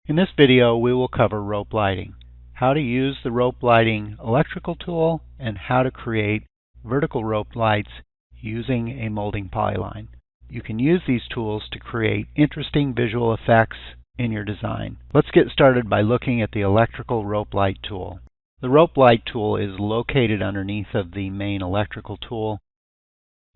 In this video we will cover rope lighting, how to use the rope lighting electrical tool, and how to create vertical rope lights using a molding polyline. You can use these tools to create interesting visual effects in your design. Let's get started by looking at the electrical rope light tool. The rope light tool is located underneath of the main electrical tool.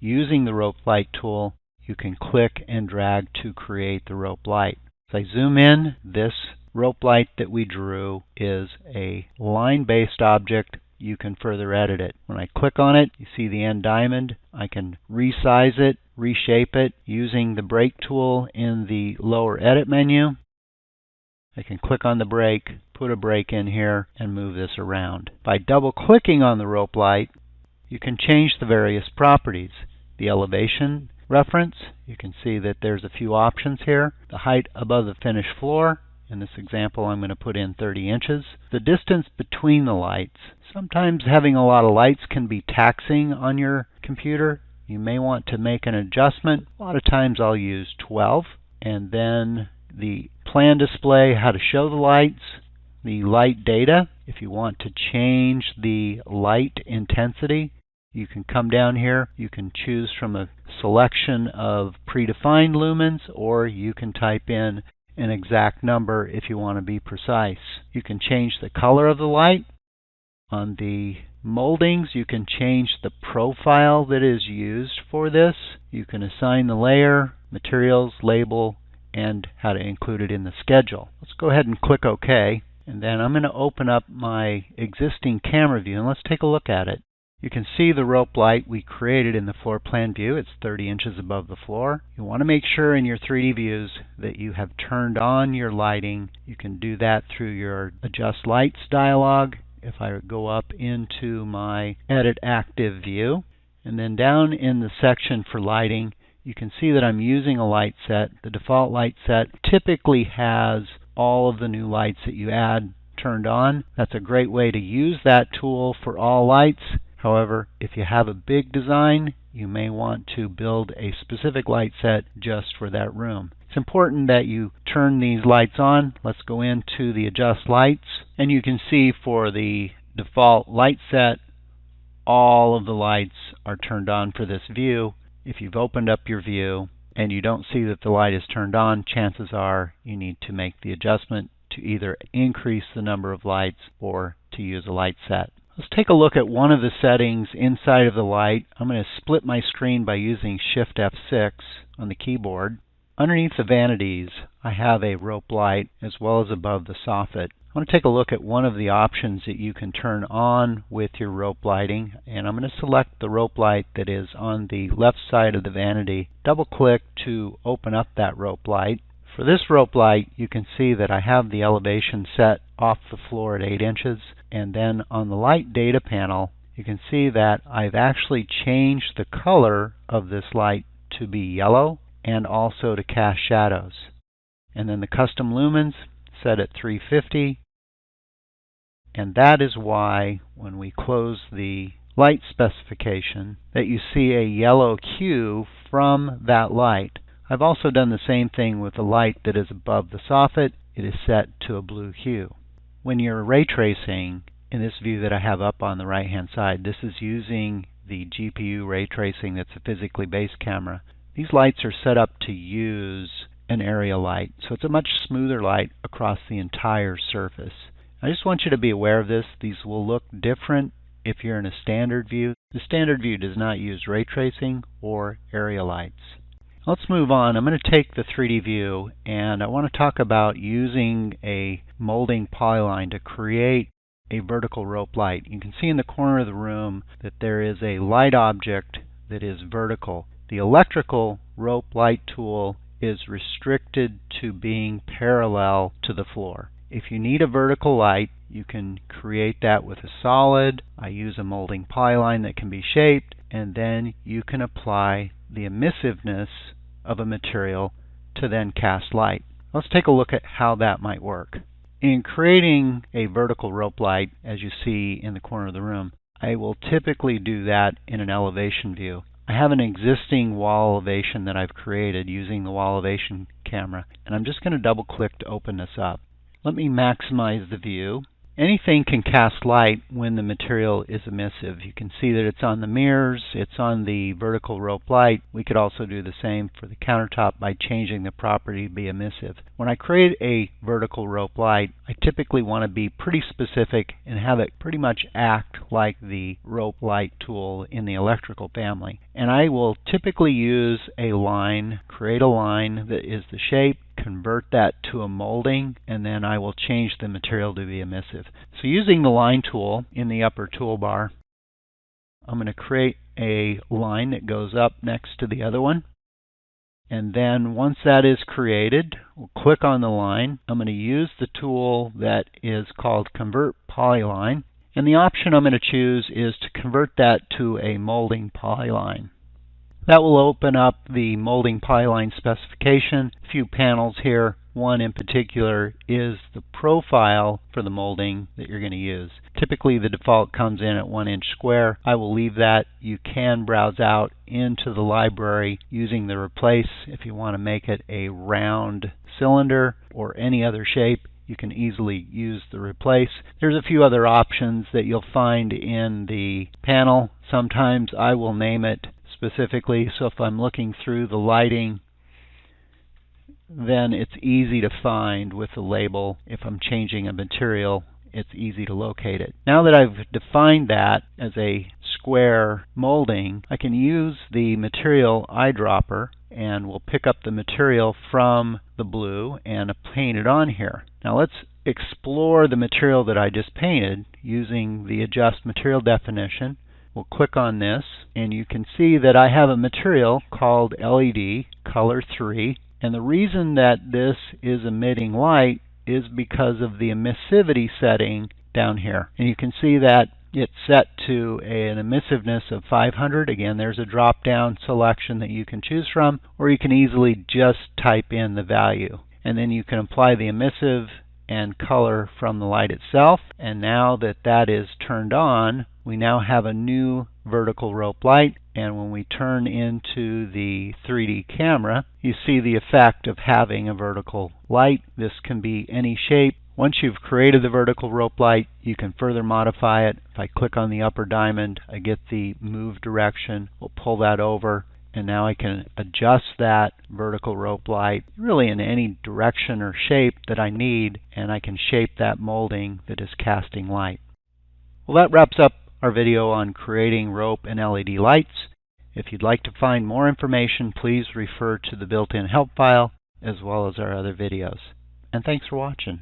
Using the rope light tool, you can click and drag to create the rope light. As I zoom in, this rope light that we drew is a line-based object. You can further edit it. When I click on it, you see the end diamond. I can resize it, reshape it using the brake tool in the lower edit menu. I can click on the brake, put a brake in here, and move this around. By double-clicking on the rope light, you can change the various properties. The elevation reference, you can see that there's a few options here. The height above the finished floor. In this example, I'm going to put in 30 inches. The distance between the lights. Sometimes having a lot of lights can be taxing on your computer. You may want to make an adjustment. A lot of times I'll use 12. And then the plan display, how to show the lights. The light data, if you want to change the light intensity, you can come down here. You can choose from a selection of predefined lumens, or you can type in an exact number if you want to be precise. You can change the color of the light. On the moldings, you can change the profile that is used for this. You can assign the layer, materials, label, and how to include it in the schedule. Let's go ahead and click OK. And then I'm going to open up my existing camera view and let's take a look at it. You can see the rope light we created in the floor plan view. It's 30 inches above the floor. You want to make sure in your 3D views that you have turned on your lighting. You can do that through your Adjust Lights dialog. If I go up into my Edit Active view, and then down in the section for lighting, you can see that I'm using a light set. The default light set typically has all of the new lights that you add turned on. That's a great way to use that tool for all lights. However, if you have a big design, you may want to build a specific light set just for that room. It's important that you turn these lights on. Let's go into the Adjust Lights, and you can see for the default light set, all of the lights are turned on for this view. If you've opened up your view and you don't see that the light is turned on, chances are you need to make the adjustment to either increase the number of lights or to use a light set. Let's take a look at one of the settings inside of the light. I'm going to split my screen by using Shift F6 on the keyboard. Underneath the vanities, I have a rope light as well as above the soffit. I want to take a look at one of the options that you can turn on with your rope lighting, and I'm going to select the rope light that is on the left side of the vanity. Double click to open up that rope light. For this rope light, you can see that I have the elevation set off the floor at 8 inches, and then on the light data panel, you can see that I've actually changed the color of this light to be yellow and also to cast shadows. And then the custom lumens set at 350, and that is why when we close the light specification that you see a yellow hue from that light. I've also done the same thing with the light that is above the soffit. It is set to a blue hue. When you're ray tracing, in this view that I have up on the right hand side, this is using the GPU ray tracing that's a physically based camera. These lights are set up to use an area light, so it's a much smoother light across the entire surface. I just want you to be aware of this. These will look different if you're in a standard view. The standard view does not use ray tracing or area lights. Let's move on. I'm going to take the 3D view and I want to talk about using a molding polyline to create a vertical rope light. You can see in the corner of the room that there is a light object that is vertical. The electrical rope light tool is restricted to being parallel to the floor. If you need a vertical light, you can create that with a solid. I use a molding polyline that can be shaped, and then you can apply the emissiveness of a material to then cast light. Let's take a look at how that might work. In creating a vertical rope light, as you see in the corner of the room, I will typically do that in an elevation view. I have an existing wall elevation that I've created using the wall elevation camera, and I'm just going to double click to open this up. Let me maximize the view. Anything can cast light when the material is emissive. You can see that it's on the mirrors, it's on the vertical rope light. We could also do the same for the countertop by changing the property to be emissive. When I create a vertical rope light, I typically want to be pretty specific and have it pretty much act like the rope light tool in the electrical family. And I will typically use a line, create a line that is the shape, convert that to a molding, and then I will change the material to be emissive. So using the line tool in the upper toolbar, I'm going to create a line that goes up next to the other one. And then once that is created, we'll click on the line. I'm going to use the tool that is called Convert Polyline. And the option I'm going to choose is to convert that to a molding polyline. That will open up the molding polyline specification. A few panels here. One in particular is the profile for the molding that you're going to use. Typically the default comes in at 1 inch square. I will leave that. You can browse out into the library using the replace if you want to make it a round cylinder or any other shape. You can easily use the replace. There's a few other options that you'll find in the panel. Sometimes I will name it specifically, so if I'm looking through the lighting, then it's easy to find with the label. If I'm changing a material, it's easy to locate it. Now that I've defined that as a square molding, I can use the material eyedropper and we'll pick up the material from the blue and paint it on here. Now let's explore the material that I just painted using the Adjust Material Definition. We'll click on this and you can see that I have a material called LED Color 3, and the reason that this is emitting light is because of the emissivity setting down here. And you can see that it's set to an emissiveness of 500. Again, there's a drop-down selection that you can choose from, or you can easily just type in the value. And then you can apply the emissive and color from the light itself. And now that that is turned on, we now have a new vertical rope light. And when we turn into the 3D camera, you see the effect of having a vertical light. This can be any shape. Once you've created the vertical rope light, you can further modify it. If I click on the upper diamond, I get the move direction. We'll pull that over, and now I can adjust that vertical rope light really in any direction or shape that I need, and I can shape that molding that is casting light. Well, that wraps up our video on creating rope and LED lights. If you'd like to find more information, please refer to the built-in help file as well as our other videos. And thanks for watching.